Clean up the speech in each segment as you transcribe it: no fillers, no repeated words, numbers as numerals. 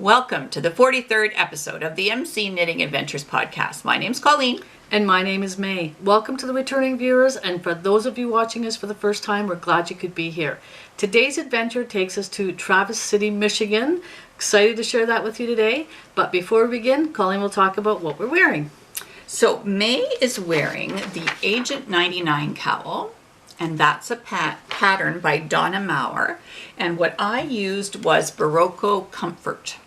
Welcome to the 43rd episode of the MC Knitting Adventures podcast. My name's Colleen. And my name is May. Welcome to the returning viewers, and for those of you watching us for the first time, we're glad you could be here. Today's adventure takes us to Traverse City, Michigan. Excited to share that with you today. But before we begin, Colleen will talk about what we're wearing. So May is wearing the Agent 99 cowl, and that's a pattern by Donna Mawer. And what I used was Berroco Comfort,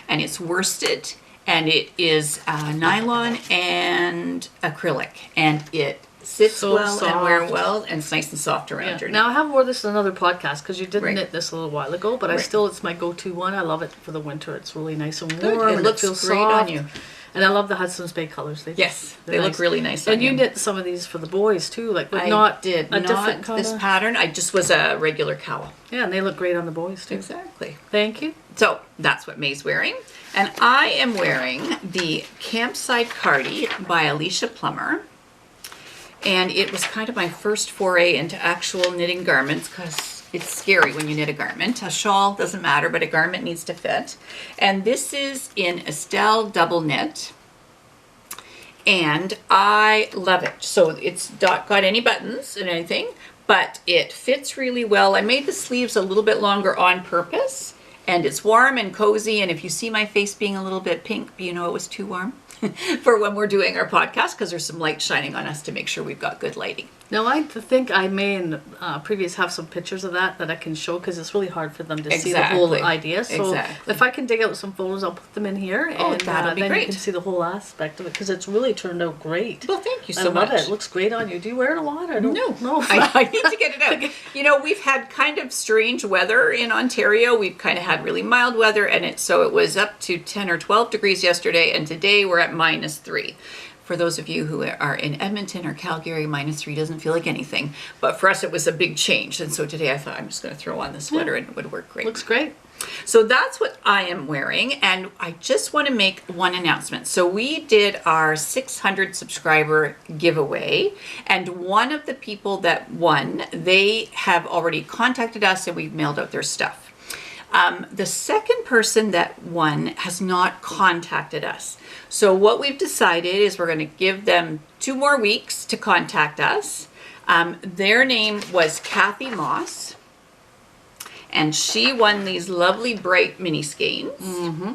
and it's worsted, and it is nylon and acrylic, and it sits So well soft. and wear well, and it's nice and soft around your neck. Now I have wore this in another podcast because you did Right. knit this a little while ago, but it's my go-to one. I love it for the winter. It's really nice and Good. warm. It and looks feels great soft. on you. And I love the Hudson's Bay colors. Yes, they're they look really nice on And you you. knit some of these for the boys too, like but I not did a not different color. this pattern. I just was a regular cowl. Yeah, and they look great on the boys too. Exactly. Thank you. So that's what May's wearing. And I am wearing the Campside Cardi by Alicia Plummer. And it was kind of my first foray into actual knitting garments because it's scary when you knit a garment. A shawl doesn't matter, but a garment needs to fit. And this is in Estelle double knit. And I love it. So it's not got any buttons and anything, but it fits really well. I made the sleeves a little bit longer on purpose, and it's warm and cozy. And if you see my face being a little bit pink, you know it was too warm for when we're doing our podcast because there's some light shining on us to make sure we've got good lighting. Now, I think I may in previous have some pictures of that I can show because it's really hard for them to see the whole idea. So if I can dig out some photos, I'll put them in here. And that'll be then great. You can see the whole aspect of it because it's really turned out great. Well, thank you so much. I much. love it. It looks great on you. Do you wear it a lot? Or no. I need to get it out. You know, we've had kind of strange weather in Ontario. We've kind of had really mild weather, and it was up to 10 or 12 degrees yesterday, and today we're at -3. For those of you who are in Edmonton or Calgary, -3 doesn't feel like anything. But for us, it was a big change. And so today I thought I'm just going to throw on the sweater and it would work great. Looks great. So that's what I am wearing. And I just want to make one announcement. So we did our 600 subscriber giveaway. And one of the people that won, they have already contacted us and we've mailed out their stuff. The second person that won has not contacted us. So what we've decided is we're going to give them 2 more weeks to contact us. Their name was Kathy Moss, and she won these lovely bright mini skeins. Mm-hmm.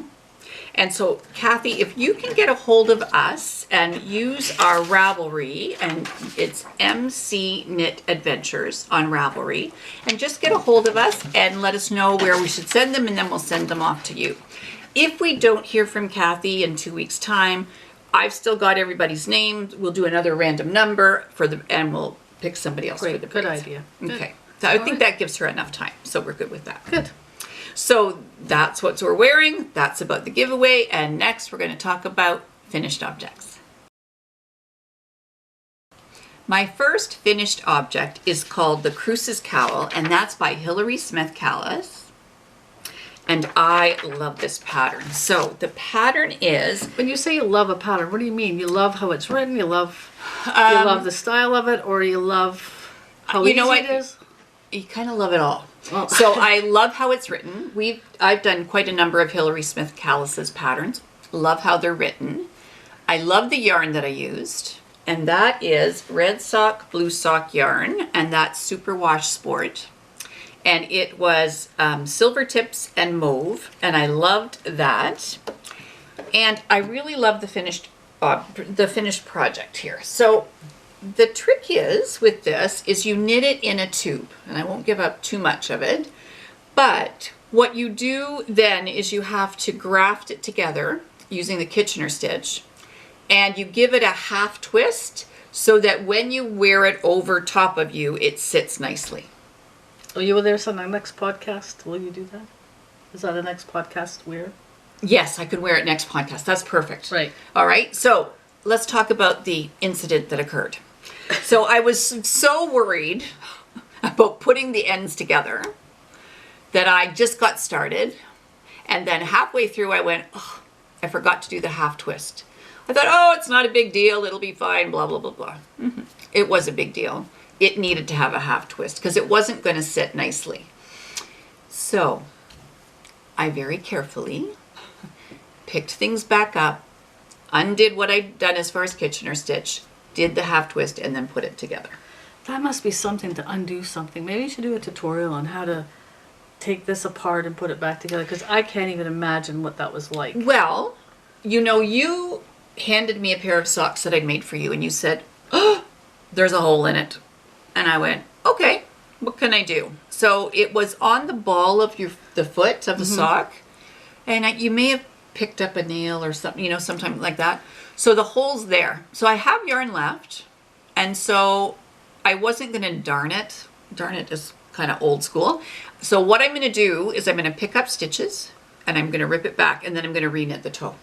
And so, Kathy, if you can get a hold of us and use our Ravelry, and it's MC Knit Adventures on Ravelry, and just get a hold of us and let us know where we should send them, and then we'll send them off to you. If we don't hear from Kathy in 2 weeks' time, I've still got everybody's name. We'll do another random number and we'll pick somebody else for the Good braids. idea. Okay. So I think that gives her enough time. So we're good with that. Good. So that's what we're wearing. That's about the giveaway. And next we're going to talk about finished objects. My first finished object is called the Cruces cowl, and that's by Hilary Smith Callis. And I love this pattern. So the pattern is... When you say you love a pattern, what do you mean? You love how it's written? You love the style of it? Or you love how easy it is? You kind of love it all. Oh. So I love how it's written. I've done quite a number of Hilary Smith Callis's patterns. Love how they're written. I love the yarn that I used, and that is red sock, blue sock yarn, and that's Superwash Sport. And it was silver tips and mauve, and I loved that. And I really love the finished project here. So the trick is with this is you knit it in a tube, and I won't give up too much of it, but what you do then is you have to graft it together using the Kitchener stitch, and you give it a half twist so that when you wear it over top of you, it sits nicely. Will you there on our next podcast? Will you do that? Is that the next podcast wear? Yes, I could wear it next podcast. That's perfect. Right. All right. So let's talk about the incident that occurred. So I was so worried about putting the ends together that I just got started. And then halfway through I went, oh, I forgot to do the half twist. I thought, oh, it's not a big deal. It'll be fine, blah, blah, blah, blah. Mm-hmm. It was a big deal. It needed to have a half twist because it wasn't going to sit nicely. So I very carefully picked things back up, undid what I'd done as far as Kitchener stitch, did the half twist, and then put it together. That must be something to undo something. Maybe you should do a tutorial on how to take this apart and put it back together, because I can't even imagine what that was like. Well, you know, you handed me a pair of socks that I'd made for you, and you said, oh, there's a hole in it. And I went, okay, what can I do? So it was on the ball of the foot of the sock, and you may have picked up a nail or something, you know, sometime like that. So the hole's there. So I have yarn left, and so I wasn't going to darn it. Darn it is kind of old school. So what I'm going to do is I'm going to pick up stitches, and I'm going to rip it back, and then I'm going to re-knit the toe.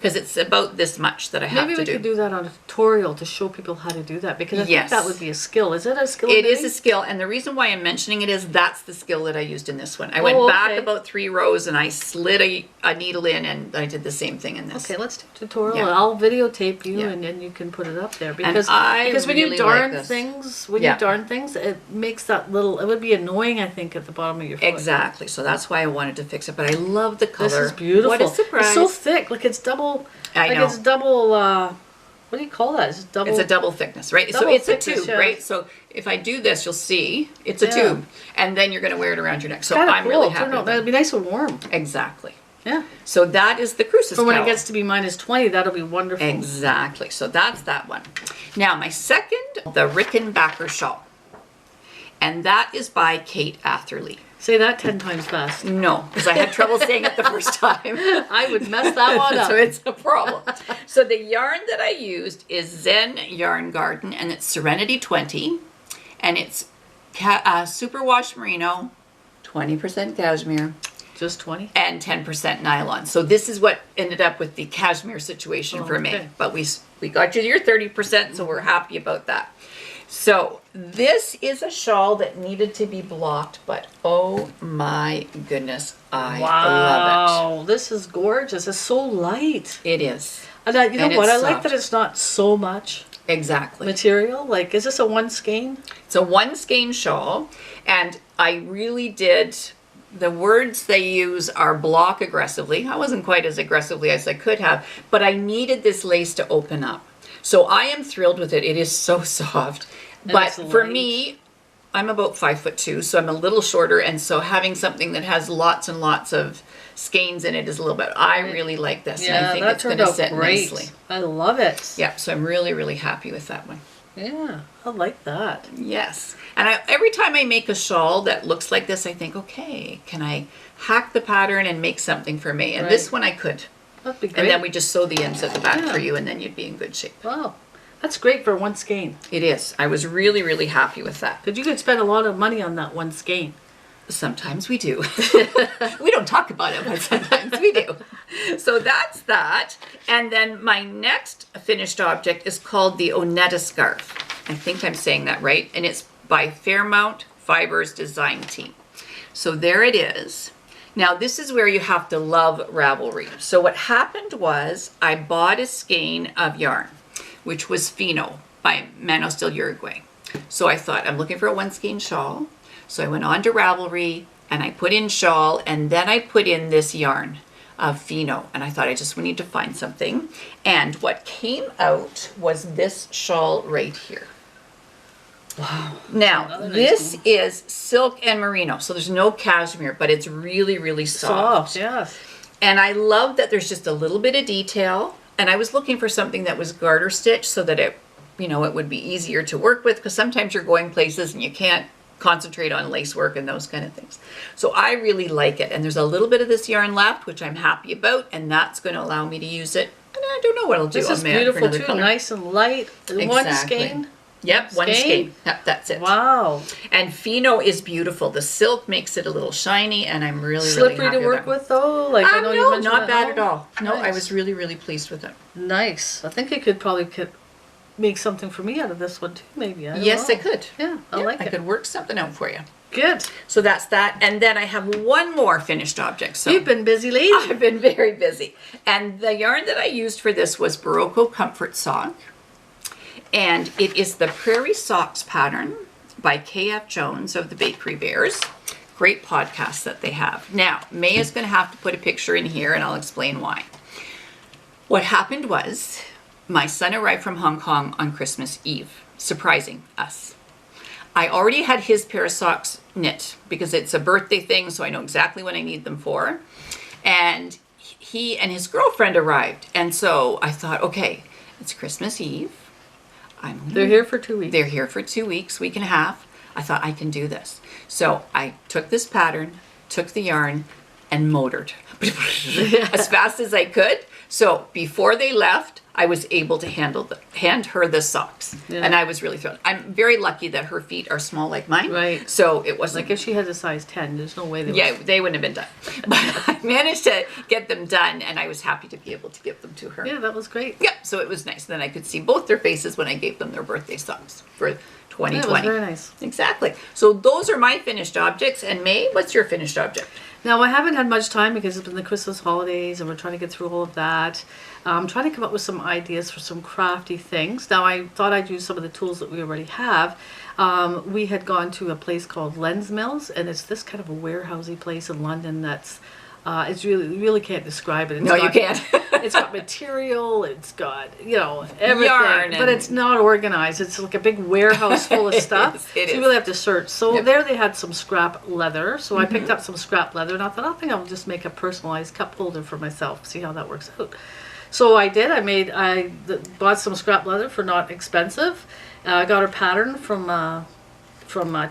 Because it's about this much that I have to do. Maybe we could do that on a tutorial to show people how to do that, because I think Yes. that would be a skill. Is it a skill? It is a skill, and the reason why I'm mentioning it is that's the skill that I used in this one. I went back about 3 rows and I slid a needle in, and I did the same thing in this. Okay, let's do a tutorial. Yeah. And I'll videotape you, Yeah. and then you can put it up there. And Because I when you really darn like this. things, Yeah. it makes that little. It would be annoying, I think, at the bottom of your foot. Exactly. So that's why I wanted to fix it. But I love the color. This is beautiful. What a surprise! It's so thick. Like it's double. I know. It's double. What do you call that? It's double. It's a double thickness, right? So Double it's a thickness, tube, yeah. right? So if I do this, you'll see it's a Yeah. tube, and then you're going to wear it around your neck. So Kinda I'm cool. really happy. Turn out- with That'd that. be nice and warm. Exactly. Yeah. So that is the Cruces For when cowl. it gets to be -20, that'll be wonderful. Exactly. So that's that one. Now my second, the Rickenbacker shawl, and that is by Kate Atherley. Say that 10 times fast. No, because I had trouble saying it the first time. I would mess that one up. So it's a problem. So the yarn that I used is Zen Yarn Garden, and it's Serenity 20, and it's superwash merino, 20% cashmere, Just 20? and 10% nylon. So this is what ended up with the cashmere situation for me. okay. But we got you your 30%, so we're happy about that. So this is a shawl that needed to be blocked, but oh my goodness, I love Wow, this is gorgeous. It's so light. it. It is. And you know And what? I it's like soft. that it's not so much Exactly. material. Like, is this a one skein? It's a one skein shawl, and I really did. The words they use are block aggressively. I wasn't quite as aggressively as I could have, but I needed this lace to open up. So I am thrilled with it. It is so soft. And But it's for light. me, I'm about 5'2", so I'm a little shorter, and so having something that has lots and lots of skeins in it is a little bit. I really like this, and I think that it's going turned to out sit great. nicely. I love it. Yeah, so I'm really, really happy with that one. Yeah, I like that. Yes. And every time I make a shawl that looks like this, I think, okay, can I hack the pattern and make something for me? And this one I could. That'd be great. And then we just sew the ends at the back Yeah. for you, and then you'd be in good shape. Wow, that's great for one skein. It is. I was really, really happy with that. Because you could spend a lot of money on that one skein. Sometimes we do. We don't talk about it, but sometimes we do. So that's that. And then my next finished object is called the Onete scarf. I think I'm saying that right. And it's by Fairmount Fibers Design Team. So there it is. Now this is where you have to love Ravelry. So what happened was I bought a skein of yarn, which was Fino by Manos del Uruguay. So I thought, I'm looking for a one skein shawl. So I went on to Ravelry and I put in shawl, and then I put in this yarn of Fino, and I thought I just need to find something. And what came out was this shawl right here. Wow. Now, Another nice this one. is silk and merino, so there's no cashmere, but it's really, really soft. Soft, yes. And I love that there's just a little bit of detail. And I was looking for something that was garter stitch so that it, you know, it would be easier to work with, because sometimes you're going places and you can't concentrate on lace work and those kind of things. So I really like it. And there's a little bit of this yarn left, which I'm happy about, and that's going to allow me to use it. And I don't know what I'll do This on is May for beautiful another too, color. nice and light. One Exactly. skein. Yep, one Skein? skein. Yep, that's it. Wow. And Fino is beautiful. The silk makes it a little shiny, and I'm really, really Slippery happy to work that. with though? Like I know you No, mentioned not that. bad No? at all. No, I Nice. was really, really pleased with it. Nice. I think you could probably make something for me out of this one too, maybe. I don't Yes, know. I could. Yeah, I like I it. could work something out for you. Good. So that's that. And then I have one more finished object. So You've been busy, lady. I've been very busy. And the yarn that I used for this was Berroco Comfort Sock. And it is the Prairie Socks pattern by KF Jones of the Bakery Bears. Great podcast that they have. Now, May is going to have to put a picture in here, and I'll explain why. What happened was my son arrived from Hong Kong on Christmas Eve, surprising us. I already had his pair of socks knit because it's a birthday thing, so I know exactly what I need them for. And he and his girlfriend arrived. And so I thought, okay, it's Christmas Eve. They're here for 2 weeks. They're here for 2 weeks, week and a half. I thought I can do this. So I took this pattern, took the yarn, and motored as fast as I could. So before they left, I was able to hand her the socks. Yeah. And I was really thrilled. I'm very lucky that her feet are small like mine. Right. So it wasn't... Like if she had a size 10, there's no way they wouldn't have been done. But I managed to get them done, and I was happy to be able to give them to her. Yeah, that was great. Yeah, so it was nice. Then I could see both their faces when I gave them their birthday socks for 2020. Yeah, it was very nice. Exactly. So those are my finished objects. And May, what's your finished object? Now, I haven't had much time because it's been the Christmas holidays and we're trying to get through all of that. I'm trying to come up with some ideas for some crafty things. Now, I thought I'd use some of the tools that we already have. We had gone to a place called Lens Mills, and it's this kind of a warehousey place in London that's, it's really, you really can't describe it. You can't. It's got material, it's got, everything, yarn, but it's not organized. It's like a big warehouse full of stuff. It is. You really have to search. So there they had some scrap leather. So I picked up some scrap leather, and I thought, I think I'll just make a personalized cup holder for myself, see how that works out. So I did. I bought some scrap leather for not expensive. I got a pattern from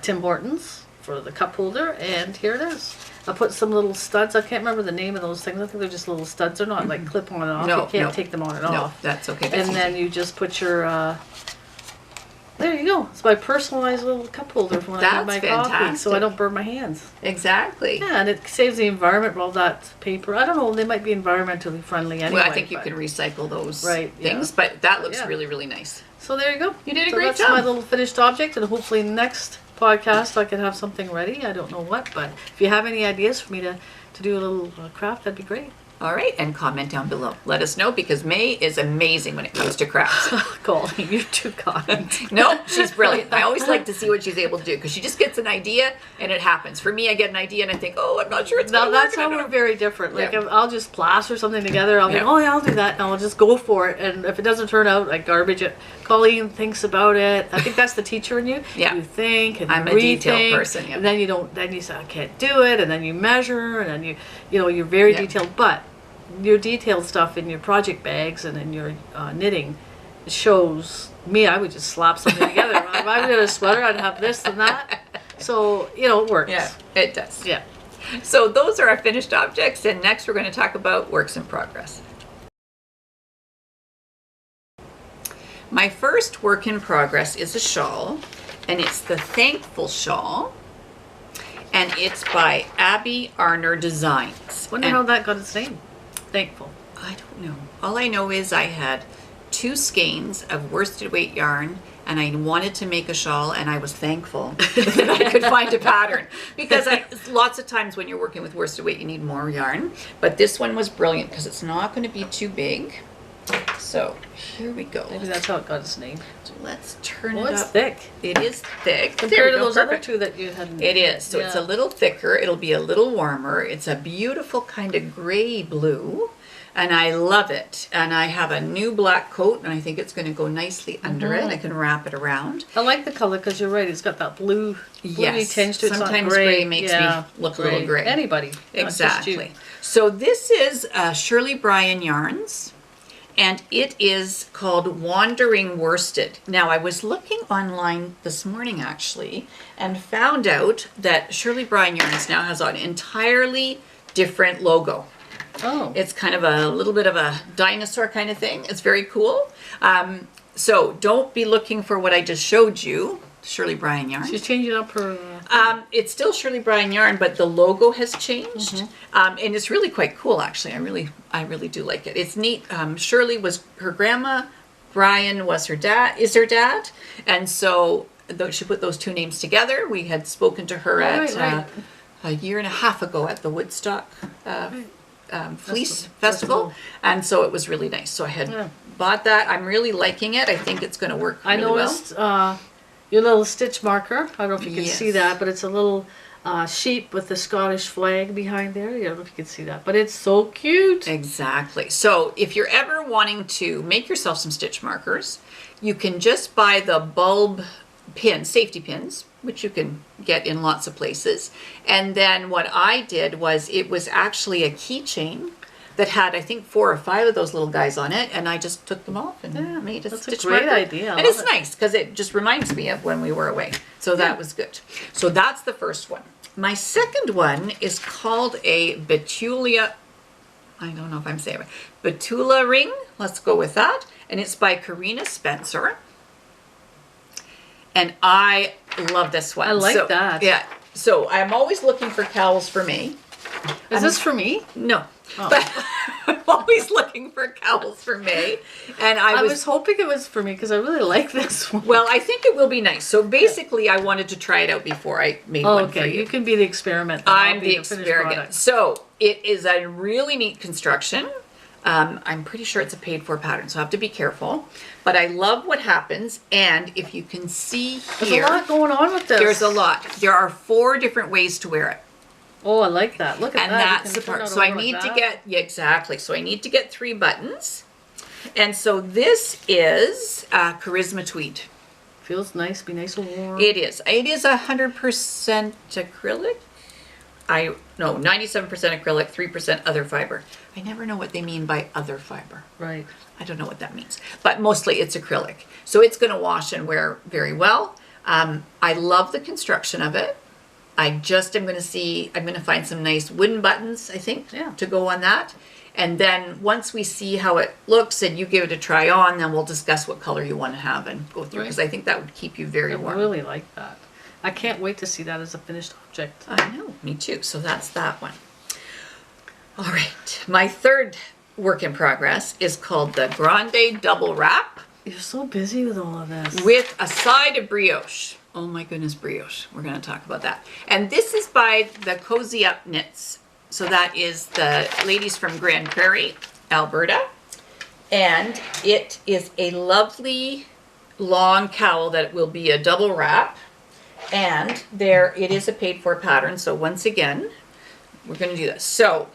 Tim Hortons for the cup holder, and here it is. I put some little studs. I can't remember the name of those things. I think they're just little studs. They're not like clip on and off. No, you can't take them on and off. That's okay. And then you just put your, there you go. It's my personalized little cup holder for when I have my coffee, so I don't burn my hands. Exactly. Yeah, and it saves the environment with all that paper. I don't know, they might be environmentally friendly anyway. Well, I think you can recycle those things, yeah. But that looks really, really nice. So there you go. You did a great job. That's my little finished object, and hopefully next podcast I can have something ready. I don't know what, but if you have any ideas for me to do a little craft, that'd be great. All right, and comment down below. Let us know, because May is amazing when it comes to crafts. Colleen, you're too kind. No, she's brilliant. I always like to see what she's able to do, because she just gets an idea and it happens. For me, I get an idea and I think, oh, I'm not sure it's going to work. Now that's how we're very different. Like I'll just plaster something together. I'll think, oh yeah, I'll do that, and I'll just go for it. And if it doesn't turn out, I garbage it. Colleen thinks about it. I think that's the teacher in you. Yeah. You think and I'm you a detailed rethink, person. Yeah. And then you don't. Then you say I can't do it, and then you measure, and then you're very detailed, but your detailed stuff in your project bags and in your knitting shows me. I would just slap something together. If I did a sweater, I'd have this and that. So, it works. Yeah, it does. Yeah. So those are our finished objects, and next we're going to talk about works in progress. My first work in progress is a shawl, and it's the Thankful Shawl, and it's by Abby Arner Designs. Wonder how that got its name. Thankful. I don't know. All I know is I had 2 skeins of worsted weight yarn, and I wanted to make a shawl, and I was thankful that I could find a pattern, because lots of times when you're working with worsted weight you need more yarn, but this one was brilliant because it's not going to be too big. So here we go. Maybe that's how it got its name. So let's turn it up. It's thick. It is thick compared to those other 2 that you had. It is. So it's a little thicker. It'll be a little warmer. It's a beautiful kind of gray blue, and I love it. And I have a new black coat, and I think it's going to go nicely under it. I can wrap it around. I like the color because you're right. It's got that bluey tinge to it. Sometimes gray makes me look a little gray. Anybody. Exactly. So this is Shirley Bryan Yarns, and it is called Wandering Worsted. Now, I was looking online this morning, actually, and found out that Shirley Bryan Yarns now has an entirely different logo. Oh. It's kind of a little bit of a dinosaur kind of thing. It's very cool. So don't be looking for what I just showed you, Shirley Bryan Yarn. She's changing up her... It's still Shirley Bryan Yarn, but the logo has changed. And it's really quite cool, actually. I really do like it. It's neat. Shirley was her grandma. Brian was her dad. And so she put those 2 names together. We had spoken to her a year and a half ago at the Woodstock Fleece Festival. And so it was really nice. So I had bought that. I'm really liking it. I think it's going to work really well. I noticed your little stitch marker. I don't know if you can see that, but it's a little sheep with the Scottish flag behind there. I don't know if you can see that, but it's so cute. Exactly. So if you're ever wanting to make yourself some stitch markers, you can just buy the bulb pins, safety pins, which you can get in lots of places. And then what I did was, it was actually a keychain that had, I think, 4 or 5 of those little guys on it, and I just took them off and made a stitch marker. That's a great idea. And it's nice because it just reminds me of when we were away. So that was good. So that's the first one. My second one is called a Betula, I don't know if I'm saying it right, Betula ring. Let's go with that. And it's by Carina Spencer. And I love this one. I like that. Yeah. So I'm always looking for cowls for May. Is this for me? No. Oh. But I'm always looking for cowls for May. And I was hoping it was for me because I really like this one. Well, I think it will be nice. So basically, I wanted to try it out before I made one for you. You can be the experiment. I'm the experiment. So it is a really neat construction. I'm pretty sure it's a paid for pattern, so I have to be careful. But I love what happens. And if you can see here, there's a lot going on with this. There's a lot. There are 4 different ways to wear it. Oh, I like that. Look at and that. And that's the part. So I need to get, exactly. So I need to get 3 buttons. And so this is Charisma Tweed. Feels nice, be nice and warm. It is. It is 100% acrylic. 97% acrylic, 3% other fiber. I never know what they mean by other fiber. Right. I don't know what that means. But mostly it's acrylic. So it's going to wash and wear very well. I love the construction of it. I'm going to find some nice wooden buttons, I think, to go on that. And then once we see how it looks and you give it a try on, then we'll discuss what color you want to have and go through. Because I think that would keep you very warm. I really like that. I can't wait to see that as a finished object. I know, me too. So that's that one. All right, my third work in progress is called the Grande Double Wrap. You're so busy with all of this. With a side of brioche. Oh my goodness, brioche. We're going to talk about that. And this is by the Cozy Up Knits. So that is the ladies from Grande, Prairie, Alberta. And it is a lovely long cowl that will be a double wrap. And there, it is a paid for pattern. So once again, we're going to do this. So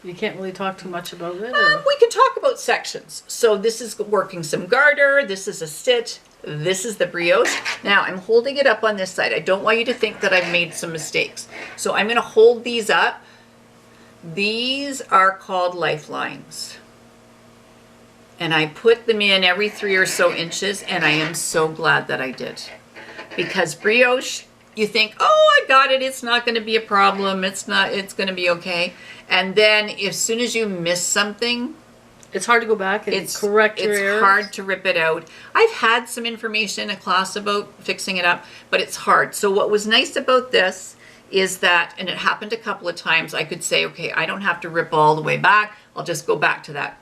you can't really talk too much about it? We can talk about sections. So this is working some garter. This is a stitch. This is the brioche. Now I'm holding it up on this side. I don't want you to think that I've made some mistakes. So I'm going to hold these up. These are called lifelines. And I put them in every 3 or so inches, and I am so glad that I did. Because brioche, you think, oh, I got it. It's not going to be a problem. It's going to be okay. And then as soon as you miss something, it's hard to go back and correct your errors. It's hard to rip it out. I've had some information in a class about fixing it up, but it's hard. So what was nice about this is that, and it happened a couple of times, I could say, okay, I don't have to rip all the way back. I'll just go back to that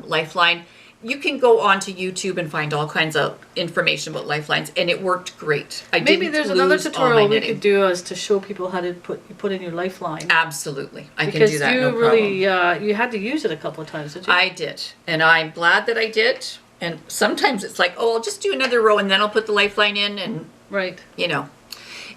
lifeline. You can go onto YouTube and find all kinds of information about lifelines, and it worked great. Maybe there's another tutorial we could do as to show people how to put in your lifeline. Absolutely, I can do that. Because you really you had to use it a couple of times, did you? I did, and I'm glad that I did. And sometimes it's like, oh, I'll just do another row, and then I'll put the lifeline in, and you know.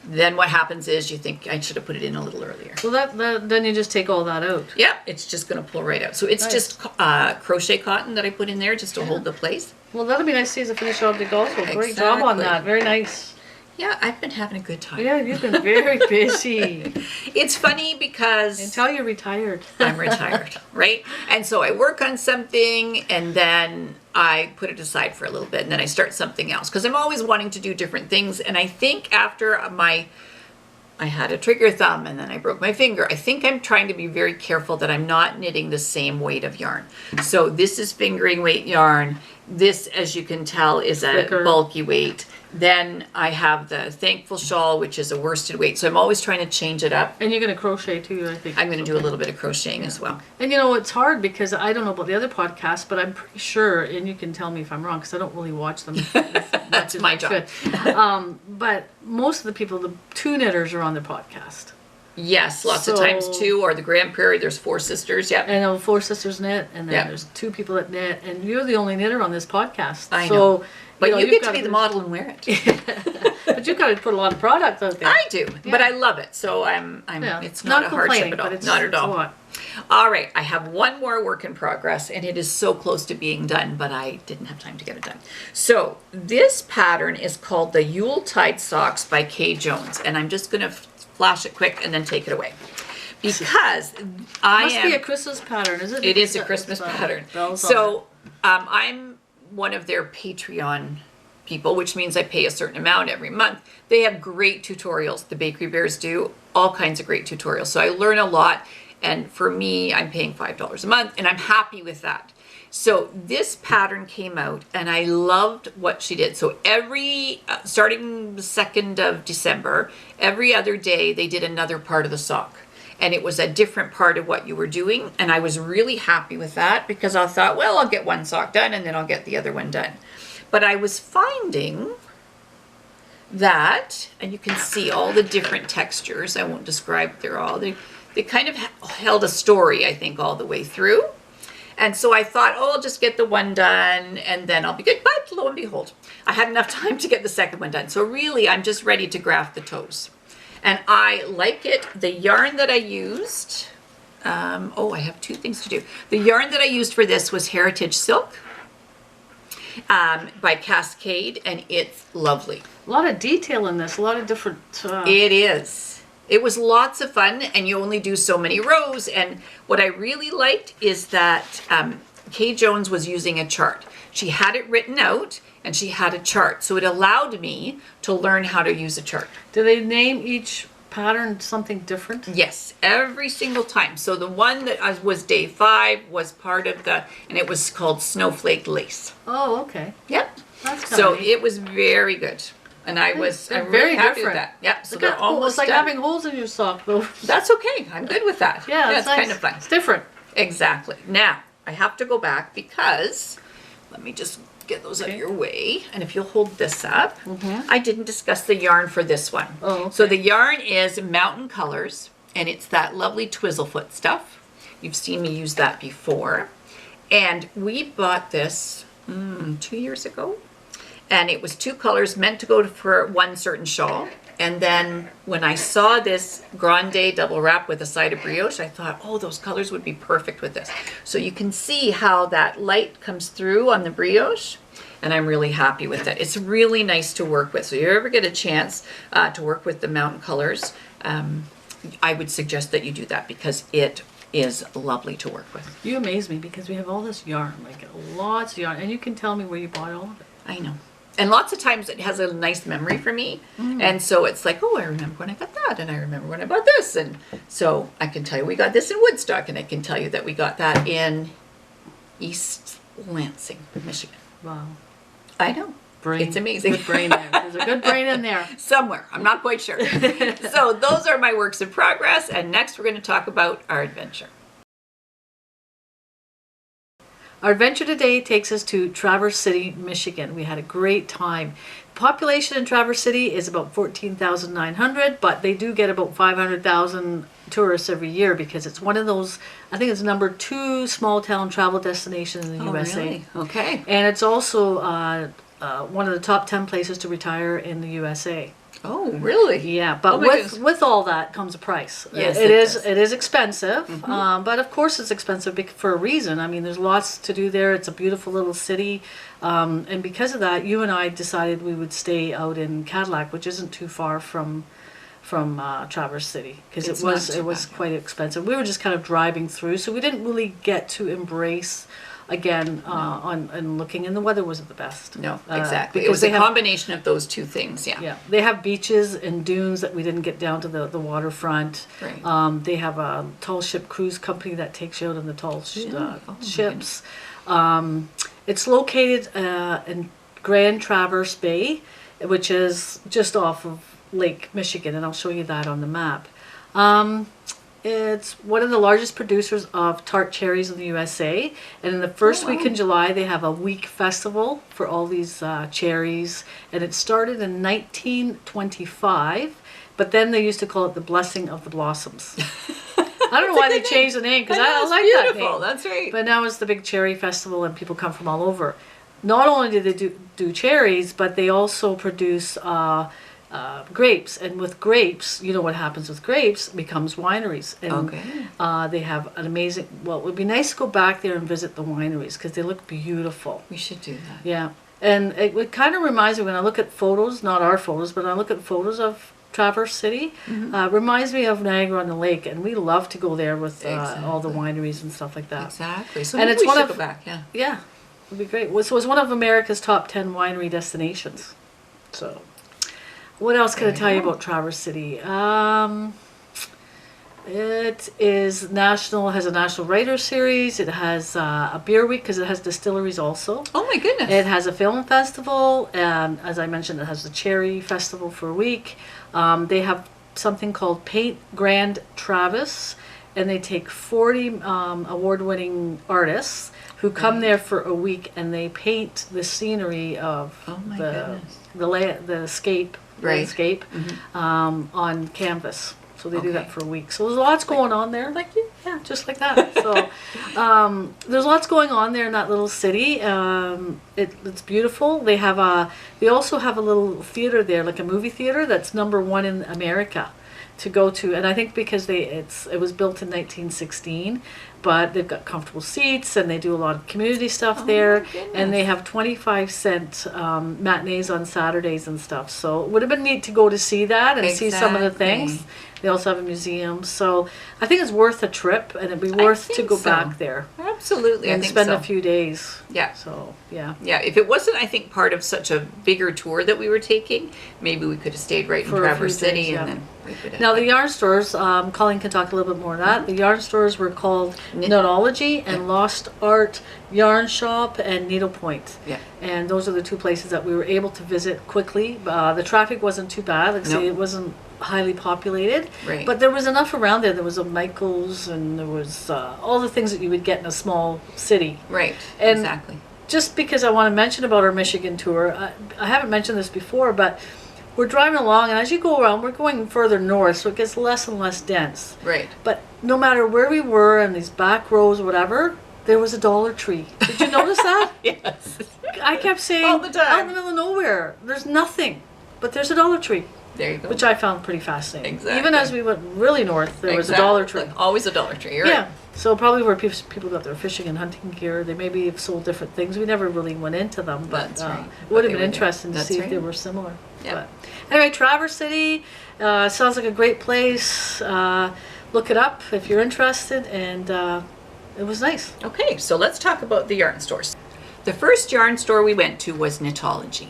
Then what happens is you think I should have put it in a little earlier. So then you just take all that out. Yeah, it's just going to pull right out. So it's just crochet cotton that I put in there just to hold the place. Well, that'll be nice to see as a finished object also. Great job on that. Very nice. Yeah, I've been having a good time. Yeah, you've been very busy. It's funny because... Until you're retired. I'm retired, right? And so I work on something and then I put it aside for a little bit and then I start something else. Because I'm always wanting to do different things. And I think after I had a trigger thumb and then I broke my finger. I think I'm trying to be very careful that I'm not knitting the same weight of yarn. So this is fingering weight yarn. This, as you can tell, is a bulky weight. Then I have the Thankful Shawl, which is a worsted weight. So I'm always trying to change it up. And you're going to crochet too, I think. I'm going to do a little bit of crocheting as well. And you know, it's hard because I don't know about the other podcasts, but I'm pretty sure, and you can tell me if I'm wrong because I don't really watch them. That's my job. But most of the people, the 2 knitters are on their podcast. Yes, lots of times 2, or the Grande Prairie, there's 4 sisters, yeah. And 4 sisters knit, and then there's 2 people that knit, and you're the only knitter on this podcast. I know. But you get to be the model and wear it. But But you got to put a lot of product out there. I do, but Yeah. I love it. So I'm Yeah. it's not a hardship complaining, at all. but it's Not at a all. lot. All right, I have one more work in progress, and it is so close to being done, but I didn't have time to get it done. So this pattern is called the Yuletide Socks by Kay Jones, and I'm just going to flash it quick and then take it away. Because Must be a Christmas pattern, is it? It is a Christmas pattern. So I'm one of their Patreon people, which means I pay a certain amount every month. They have great tutorials. The Bakery Bears do all kinds of great tutorials. So I learn a lot. And for me, I'm paying $5 a month, and I'm happy with that. So this pattern came out, and I loved what she did. So every, starting the 2nd of December, every other day, they did another part of the sock. And it was a different part of what you were doing. And I was really happy with that because I thought, well, I'll get one sock done, and then I'll get the other one done. But I was finding that, and you can see all the different textures. I won't describe, they're all, they kind of held a story, I think, all the way through. And so I thought, oh, I'll just get the one done and then I'll be good. But lo and behold, I had enough time to get the second one done. So really, I'm just ready to graft the toes. And I like it. The yarn that I used, I have 2 things to do. The yarn that I used for this was Heritage Silk by Cascade, and it's lovely. A lot of detail in this, a lot of different... It is. It was lots of fun, and you only do so many rows. And what I really liked is that Kay Jones was using a chart. She had it written out, and she had a chart. So it allowed me to learn how to use a chart. Do they name each pattern something different? Yes, every single time. So the one that was day 5 was part of and it was called Snowflake Lace. Oh, okay. Yep. That's So neat. it was very good. And I'm They're very very happy different. with that. Yeah, so Look they're at- oh, almost it's like done. having holes in your sock, though. That's okay. I'm good with that. Yeah, it's nice. kind of fun. It's different. Exactly. Now, I have to go back because, let me just get those out of your way. And if you'll hold this up, I didn't discuss the yarn for this one. Oh, okay. So the yarn is Mountain Colors, and it's that lovely Twizzlefoot stuff. You've seen me use that before. And we bought this 2 years ago. And it was 2 colors meant to go for one certain shawl. And then when I saw this Grande double wrap with a side of brioche, I thought, oh, those colors would be perfect with this. So you can see how that light comes through on the brioche, and I'm really happy with it. It's really nice to work with. So if you ever get a chance to work with the Mountain Colors, I would suggest that you do that because it is lovely to work with. You amaze me because we have all this yarn, like lots of yarn, and you can tell me where you bought all of it. I know. And lots of times it has a nice memory for me. And so it's like, oh, I remember when I got that, and I remember when I bought this. And so I can tell you we got this in Woodstock, and I can tell you that we got that in East Lansing, Michigan. Wow. I know. Brain. It's amazing. Good brain there. There's a good brain in there. Somewhere. I'm not quite sure. So those are my works in progress. And next we're going to talk about our adventure. Our adventure today takes us to Traverse City, Michigan. We had a great time. Population in Traverse City is about 14,900, but they do get about 500,000 tourists every year because it's one of those, I think it's number 2 small town travel destination in the USA. Really? Okay. And it's also one of the top 10 places to retire in the USA. Oh, really? Yeah, but Oh my goodness. with all that comes a price. Yes, it is. does. It is expensive, but of course it's expensive for a reason. I mean, there's lots to do there. It's a beautiful little city, and because of that, you and I decided we would stay out in Cadillac, which isn't too far from Traverse City, because It's it not was too bad. quite expensive. We were just kind of driving through, so we didn't really get to embrace again on looking, and the weather wasn't the best. No, exactly. It because was a they have- combination of those 2 things. Yeah. Yeah, they have beaches and dunes that we didn't get down to the waterfront. Right. They have a tall ship cruise company that takes you out on the tall Oh, my ships. It's located in Grand Traverse Bay, which is just off of Lake Michigan, and I'll show you that on the map. It's one of the largest producers of tart cherries in the USA. And in the first week in July, they have a week festival for all these cherries. And it started in 1925, but then they used to call it the Blessing of the Blossoms. I don't know why they changed the name, because I like that name. That's right. But now it's the big cherry festival, and people come from all over. Not only do they do cherries, but they also produce grapes, and with grapes, you know what happens with grapes becomes wineries, and they have an amazing. Well, it would be nice to go back there and visit the wineries because they look beautiful. We should do that. Yeah, and it kind of reminds me when I look at photos, not our photos, but I look at photos of Traverse City, reminds me of Niagara on the Lake, and we love to go there with all the wineries and stuff like that. Exactly. So and maybe we should go back. Yeah, it'd be great. So it's one of America's top 10 winery destinations. So. What else can I tell you about Traverse City? It is has a national writer series. It has a beer week because it has distilleries also. Oh my goodness. It has a film festival. And as I mentioned, it has the Cherry Festival for a week. They have something called Paint Grande Traverse, and they take 40 award-winning artists who come there for a week, and they paint the scenery of the landscape on canvas. So they do that for a week. So there's lots going on there. Yeah, just like that. So there's lots going on there in that little city. It's beautiful. They also have a little theater there, like a movie theater that's #1 in America to go to. And I think because it was built in 1916, but they've got comfortable seats, and they do a lot of community stuff there, and they have 25-cent matinees on Saturdays and stuff. So it would have been neat to go to see that and see some of the things. They also have a museum, so I think it's worth a trip, and it'd be worth to go back there. Absolutely, and spend a few days. Yeah. So yeah. Yeah. If it wasn't, I think, part of such a bigger tour that we were taking, maybe we could have stayed right in Traverse City, and then we could have. Now the yarn stores, Colleen can talk a little bit more on that. The yarn stores were called Knitology and Lost Art Yarn Shop and Needlepoint. Yeah. And those are the two places that we were able to visit quickly. The traffic wasn't too bad. Like I say, it wasn't highly populated, but there was enough around there. There was a Michael's, and there was all the things that you would get in a small city. Right. And exactly. Just because I want to mention about our Michigan tour, I haven't mentioned this before, but we're driving along, and as you go around, we're going further north, so it gets less and less dense. Right. But no matter where we were in these back rows, whatever, there was a Dollar Tree. Did you notice that? Yes. I kept saying, all the time. Out in the middle of nowhere, there's nothing, but there's a Dollar Tree. There you go. Which I found pretty fascinating. Exactly. Even as we went really north, there was a Dollar Tree. Always a Dollar Tree, right? Yeah. So probably where people got their fishing and hunting gear, they maybe have sold different things. We never really went into them, but That's right. It would have been interesting to see if they were similar. Yep. But anyway, Traverse City sounds like a great place. Look it up if you're interested, and it was nice. Okay, so let's talk about the yarn stores. The first yarn store we went to was Knitology.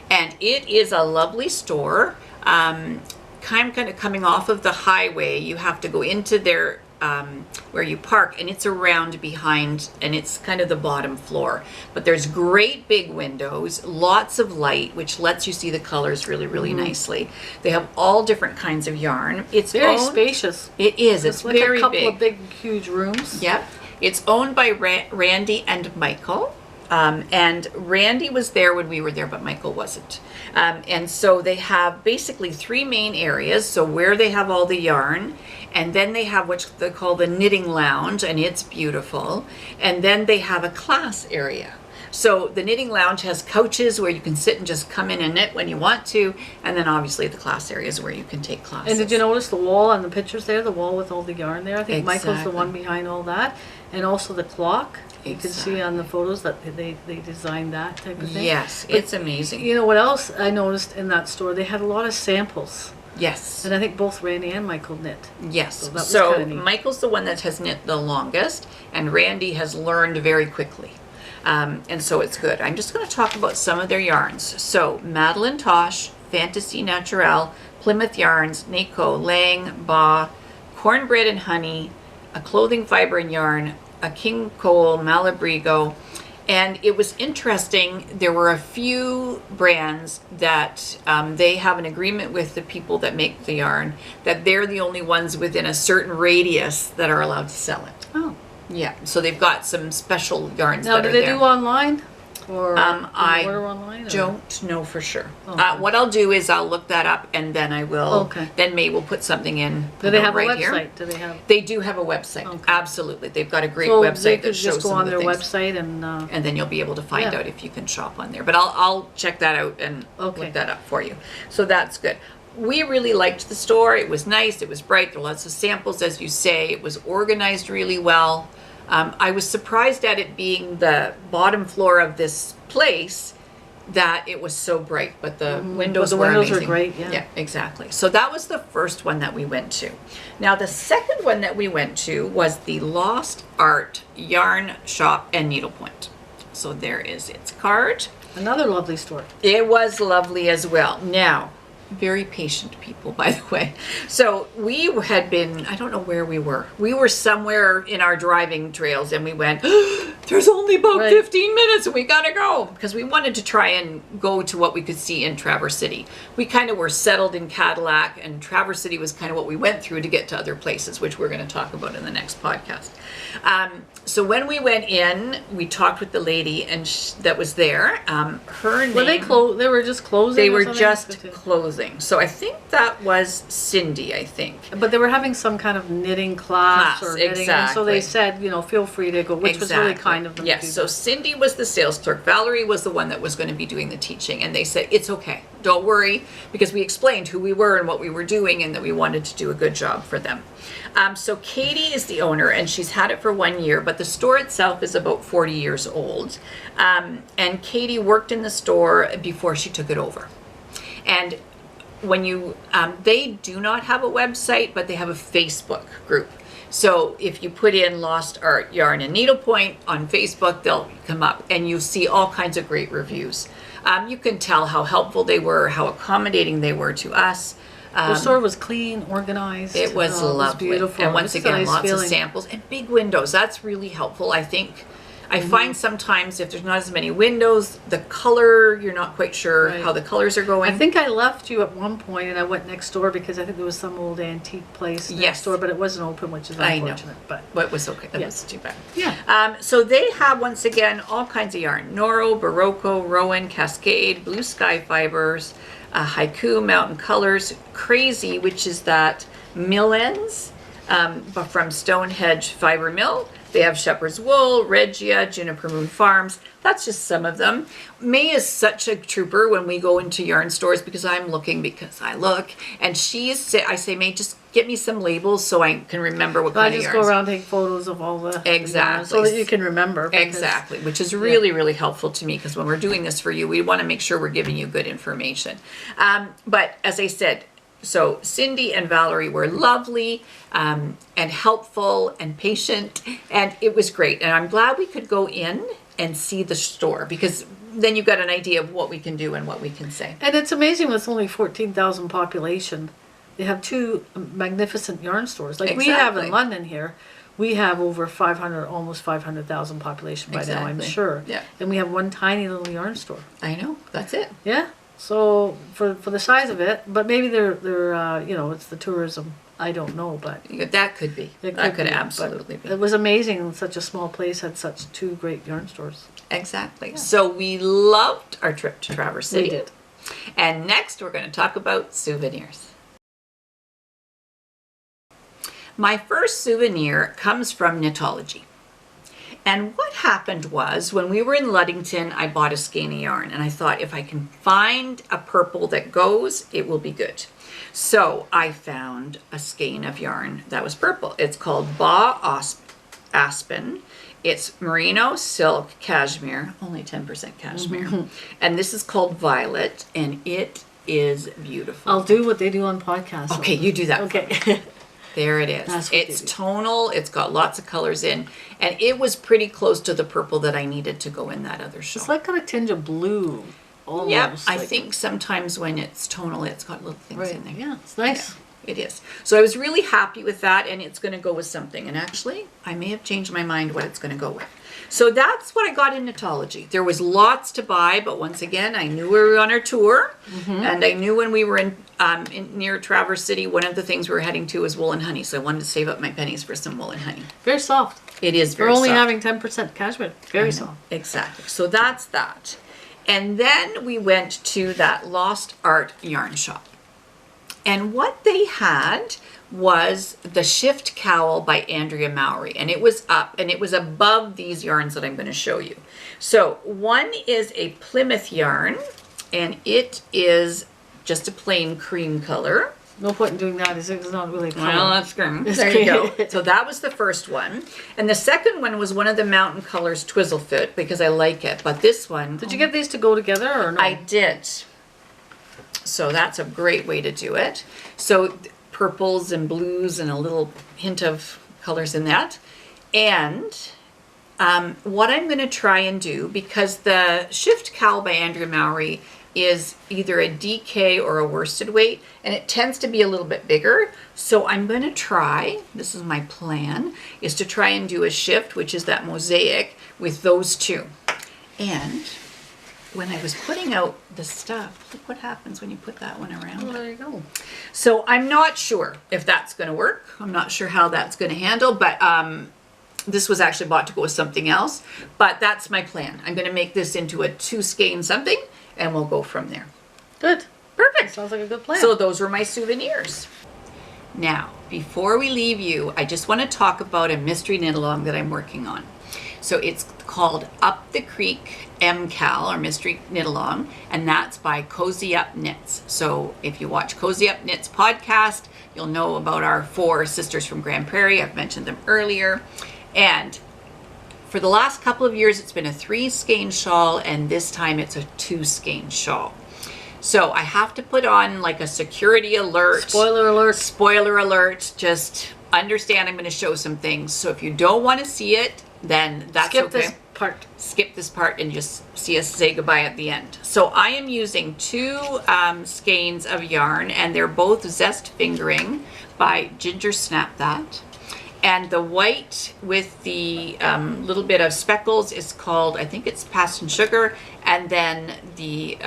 And it is a lovely store, kind of coming off of the highway. You have to go into their, where you park, and it's around behind, and it's kind of the bottom floor. But there's great big windows, lots of light, which lets you see the colors really, really nicely. They have all different kinds of yarn. It's very spacious. It is. It's like very a couple big. of big, huge rooms. Yep. It's owned by Randy and Michael. And Randy was there when we were there, but Michael wasn't. And so they have basically 3 main areas. So where they have all the yarn, and then they have what they call the knitting lounge, and it's beautiful. And then they have a class area. So the knitting lounge has couches where you can sit and just come in and knit when you want to. And then obviously the class area is where you can take classes. And did you notice the wall on the pictures there? The wall with all the yarn there? I think Michael's the one behind all that. And also the clock. You can see on the photos that they designed that type of thing. Yes, but it's amazing. You know what else I noticed in that store? They had a lot of samples. Yes. And I think both Randy and Michael knit. Yes. So Michael's the one that has knit the longest, and Randy has learned very quickly. And so it's good. I'm just going to talk about some of their yarns. So Madeline Tosh, Fantasy Naturelle, Plymouth Yarns, Nako, Lang, Ba, Cornbread and Honey, a clothing fiber and yarn, a King Cole, Malabrigo. And it was interesting, there were a few brands that they have an agreement with the people that make the yarn, that they're the only ones within a certain radius that are allowed to sell it. Oh. Yeah, so they've got some special yarns now, that are there. Now, do they do online? Or can you I order online? Or? don't know for sure. Okay. What I'll do is I'll look that up, and then I will. Okay. Then May will put something in. Do they have right a website? Here. Do they have? They do have a website. Okay. Absolutely, they've got a great So they website could that shows just go some on of the their things. website and. And then you'll be able to find Yeah. out if you can shop on there. But I'll check that out and Okay. look that up for you. So that's good. We really liked the store. It was nice. It was bright. There were lots of samples, as you say. It was organized really well. I was surprised at it being the bottom floor of this place that it was so bright, but the windows the were windows were amazing. great, yeah. Yeah, exactly. So that was the first one that we went to. Now the second one that we went to was the Lost Art Yarn Shop and Needlepoint. So there is its card. Another lovely store. It was lovely as well. Now, very patient people, by the way. So we had been, I don't know where we were. We were somewhere in our driving trails, and we went, there's only about Right. 15 minutes and we gotta go. Because we wanted to try and go to what we could see in Traverse City. We kind of were settled in Cadillac, and Traverse City was kind of what we went through to get to other places, which we're going to talk about in the next podcast. So when we went in, we talked with the lady and that was there. Her name... Were they closed? They were just closing. They or were something? just closing. So I think that was Cindy, I think. But they were having some kind of knitting class or knitting, and so they exactly. said, feel free to go, which was really kind of them. to Yes, do so that. Cindy was the sales clerk. Valerie was the one that was going to be doing the teaching. And they said, it's okay. Don't worry. Because we explained who we were and what we were doing and that we wanted to do a good job for them. So Katie is the owner, and she's had it for 1 year, but the store itself is about 40 years old. And Katie worked in the store before she took it over. And when you, they do not have a website, but they have a Facebook group. So if you put in Lost Art Yarn and Needlepoint on Facebook, they'll come up, and you see all kinds of great reviews. You can tell how helpful they were, how accommodating they were to us. The store was clean, organized. It was lovely. Beautiful. And once It's a again, nice lots feeling. of samples and big windows. That's really helpful, I think. I find sometimes if there's not as many windows, the color, you're not quite sure Right. how the colors are going. I think I left you at one point and I went next door because I think there was some old antique place next Yes. door, but it wasn't open, which is I know. unfortunate. But But it was okay. That Yeah. was too bad. yeah. So they have, once again, all kinds of yarn. Noro, Berroco, Rowan, Cascade, Blue Sky Fibers, Haiku, Mountain Colors, Crazy, which is that mill ends but from Stonehenge Fiber Mill. They have Shepherd's Wool, Regia, Juniper Moon Farms. That's just some of them. May is such a trooper when we go into yarn stores because I'm looking because I look. And I say, May, just get me some labels so I can remember what I kind of just yarns. go around and take photos of all the Exactly. so that you can remember. because- Exactly, which is really, really helpful to me because when we're doing this for you, we want to make sure we're giving you good information. But as I said, so Cindy and Valerie were lovely and helpful and patient, and it was great. And I'm glad we could go in and see the store because then you've got an idea of what we can do and what we can say. And it's amazing with only 14,000 population. They have two magnificent yarn stores. Like we have Exactly. in London here. We have over 500, almost 500,000 population by now, I'm Exactly. sure. Yeah. And we have one tiny little yarn store. I know, that's it. Yeah. So for the size of it, but maybe they're it's the tourism. I don't know, but That could be. it That could be, but absolutely be. It was amazing. Such a small place had such two great yarn stores. Exactly. So we loved our trip to Traverse City. We did. And next we're going to talk about souvenirs. My first souvenir comes from Knitology. And what happened was when we were in Ludington, I bought a skein of yarn and I thought if I can find a purple that goes, it will be good. So I found a skein of yarn that was purple. It's called Aspen. It's merino, silk, cashmere, only 10% cashmere. And this is called Violet, and it is beautiful. I'll do what they do on podcasts. Okay, you do that. Okay. There it is. That's what It's they do. tonal, it's got lots of colors in, and it was pretty close to the purple that I needed to go in that other shawl. It's like got a tinge of blue. Almost. Yep, I like- think sometimes when it's tonal, it's got little things Right. in there. Yeah, it's nice. Yeah, it is. So I was really happy with that, and it's going to go with something. And actually, I may have changed my mind what it's going to go with. So that's what I got in Knitology. There was lots to buy, but once again, I knew we were on our tour, and I knew when we were in near Traverse City, one of the things we were heading to was wool and honey. So I wanted to save up my pennies for some wool and honey. Very soft. It is very We're only soft. having 10% cashmere. Very soft. Exactly. So that's that. And then we went to that Lost Art yarn shop. And what they had was the Shift Cowl by Andrea Mowry. And it was up and it was above these yarns that I'm going to show you. So one is a Plymouth yarn, and it is just a plain cream color. No point in doing that. It's not really color. Well, that's good. It's There you great. go. So that was the first one. And the second one was one of the Mountain Colors Twizzlefoot because I like it. But this one... Did you get these to go together or no? I did. So that's a great way to do it. So purples and blues and a little hint of colors in that. And what I'm going to try and do, because the Shift Cowl by Andrea Mowry is either a DK or a worsted weight, and it tends to be a little bit bigger. So I'm going to try, this is my plan, is to try and do a shift, which is that mosaic, with those two. And when I was putting out the stuff, look what happens when you put that one around. Well, there you go. So I'm not sure if that's going to work. I'm not sure how that's going to handle, but this was actually bought to go with something else. But that's my plan. I'm going to make this into a 2 skein something, and we'll go from there. Good. Perfect. Sounds like a good plan. So those were my souvenirs. Now, before we leave you, I just want to talk about a mystery knit along that I'm working on. So it's called Up the Creek MKAL, or Mystery Knit Along, and that's by Cozy Up Knits. So if you watch Cozy Up Knits podcast, you'll know about our 4 sisters from Grande Prairie. I've mentioned them earlier. And for the last couple of years, it's been a 3 skein shawl, and this time it's a 2 skein shawl. So I have to put on like a security alert. Spoiler alert. Spoiler alert. Just understand I'm going to show some things. So if you don't want to see it, then that's Skip okay. this part. Skip this part and just see us say goodbye at the end. So I am using 2 skeins of yarn, and they're both Zest Fingering by Ginger Snap That. And the white with the little bit of speckles is called, I think it's Past and Sugar. And then the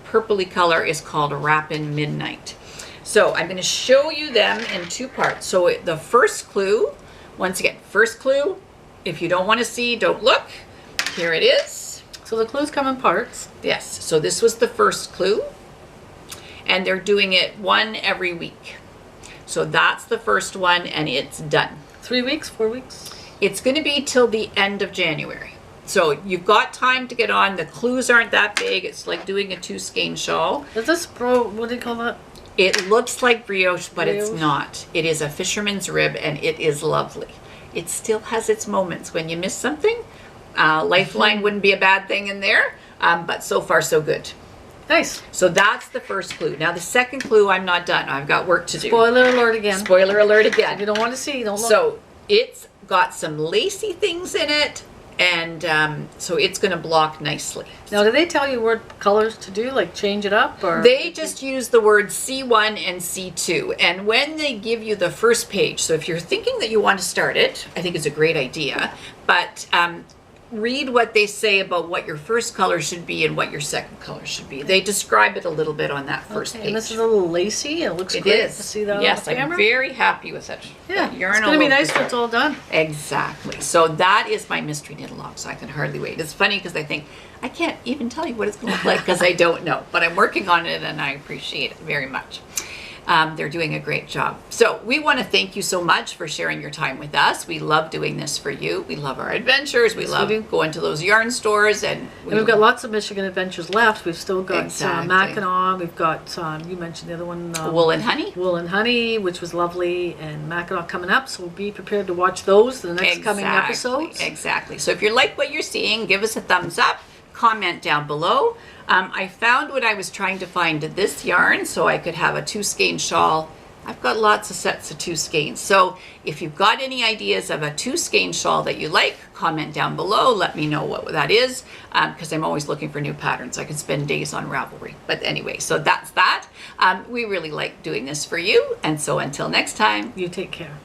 purpley color is called Rappin' Midnight. So I'm going to show you them in 2 parts. So the first clue, once again, first clue, if you don't want to see, don't look. Here it is. So the clues come in parts. Yes, so this was the first clue. And they're doing it 1 every week. So that's the first one, and it's done. 3 weeks, 4 weeks? It's going to be till the end of January. So you've got time to get on. The clues aren't that big. It's like doing a 2 skein shawl. Is this what do you call that? It looks like brioche, but it's Brioche? not. It is a fisherman's rib, and it is lovely. It still has its moments when you miss something. Lifeline wouldn't be a bad thing in there, but so far so good. Nice. So that's the first clue. Now the second clue, I'm not done. I've got work to do. Spoiler alert again. Spoiler alert If you again. don't want to see, don't look. So it's got some lacy things in it, and so it's going to block nicely. Now, do they tell you what colors to do, like change it up, or? They just use the word C1 and C2. And when they give you the first page, so if you're thinking that you want to start it, I think it's a great idea, but read what they say about what your first color should be and what your second color should be. They describe it a little bit on that first page. And this is a little lacy. It looks It great is. to see that Yes, on the camera. I'm very happy with it. Yeah, That yarn it's all going to be over nice the when it's all done. Exactly. So that is my mystery knit along, so I can hardly wait. It's funny because I think, I can't even tell you what it's going to look like because I don't know. But I'm working on it, and I appreciate it very much. They're doing a great job. So we want to thank you so much for sharing your time with us. We love doing this for you. We love our adventures. We love going to those yarn stores. And we've got lots of Michigan adventures left. We've still got Exactly. Mackinac. We've got, you mentioned the other one. Wool and Honey. Wool and Honey, which was lovely, and Mackinac coming up. So be prepared to watch those in the next coming episodes. Exactly. So if you like what you're seeing, give us a thumbs up. Comment down below. I found when I was trying to find this yarn so I could have a 2 skein shawl. I've got lots of sets of 2 skeins. So if you've got any ideas of a 2 skein shawl that you like, comment down below. Let me know what that is, because I'm always looking for new patterns. I can spend days on Ravelry. But anyway, so that's that. We really like doing this for you. And so until next time, You take care.